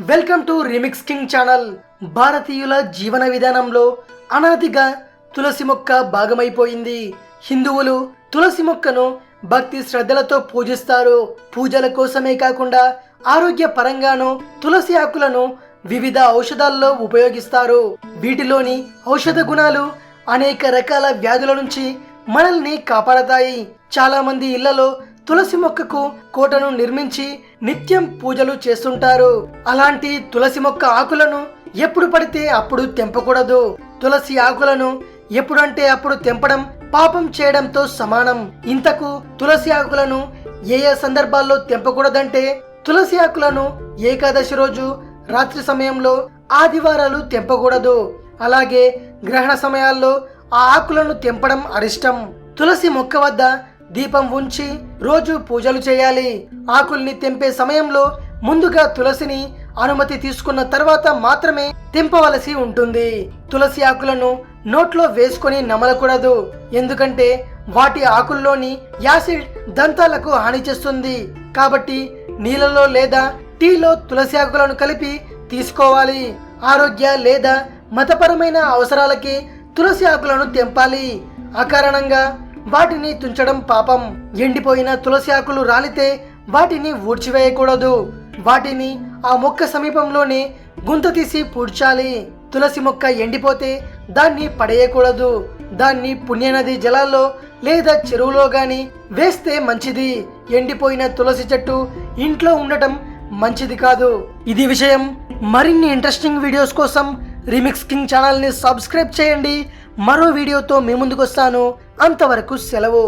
Welcome to remix king channel. భారతీయుల జీవన విధానంలో అనాదిగా తులసి మొక్క భాగమైపోయింది. హిందువులు తులసి మొక్కను భక్తి శ్రద్ధలతో పూజిస్తారు. పూజల కోసమే కాకుండా ఆరోగ్య పరంగాను తులసి ఆకులను వివిధ ఔషధాల్లో ఉపయోగిస్తారు. వీటిలోని ఔషధ గుణాలు అనేక రకాల వ్యాధుల నుంచి మనల్ని కాపాడతాయి. చాలా మంది ఇళ్లలో తులసి మొక్కకు కోటను నిర్మించి నిత్యం పూజలు చేస్తుంటారు. అలాంటి తులసి మొక్క ఆకులను ఎప్పుడు పడితే అప్పుడు తెంపకూడదు. తులసి ఆకులను ఎప్పుడంటే అప్పుడు తెంపడం పాపం చేయడంతో సమానం. ఇంతకు తులసి ఆకులను ఏ ఏ సందర్భాల్లో తెంపకూడదంటే తులసి ఆకులను ఏకాదశి రోజు రాత్రి సమయంలో, ఆదివారాలు తెంపకూడదు. అలాగే గ్రహణ సమయాల్లో ఆ ఆకులను తెంపడం అరిష్టం. తులసి మొక్క వద్ద దీపం ఉంచి రోజు పూజలు చేయాలి. ఆకుల్ని తెంపే సమయంలో ముందుగా తులసిని అనుమతి తీసుకున్న తర్వాత మాత్రమే తెంపవలసి ఉంటుంది. తులసి ఆకులను నోట్లో వేసుకొని నమలకూడదు. ఎందుకంటే వాటి ఆకుల్లోని యాసిడ్ దంతాలకు హాని చేస్తుంది. కాబట్టి నీళ్ళలో లేదా టీలో తులసి ఆకులను కలిపి తీసుకోవాలి. ఆరోగ్య లేదా మతపరమైన అవసరాలకి తులసి ఆకులను తెంపాలి. అకారణంగా వాటిని తుంచడం పాపం. ఎండిపోయిన తులసి ఆకులు రాలితే వాటిని ఊడ్చివేయకూడదు. వాటిని ఆ మొక్క సమీపంలోనే గుంత తీసి పూడ్చాలి. తులసి మొక్క ఎండిపోతే దాన్ని పడేయకూడదు. దాన్ని పుణ్యనది జలాల్లో లేదా చెరువులో గాని వేస్తే మంచిది. ఎండిపోయిన తులసి చెట్టు ఇంట్లో ఉండటం మంచిది కాదు. ఇది విషయం. మరిన్ని ఇంట్రెస్టింగ్ వీడియోస్ కోసం రిమిక్స్ కింగ్ ఛానల్ని సబ్స్క్రైబ్ చేయండి. మరో వీడియోతో మీ ముందుకు వస్తాను. అంతవరకు సెలవు.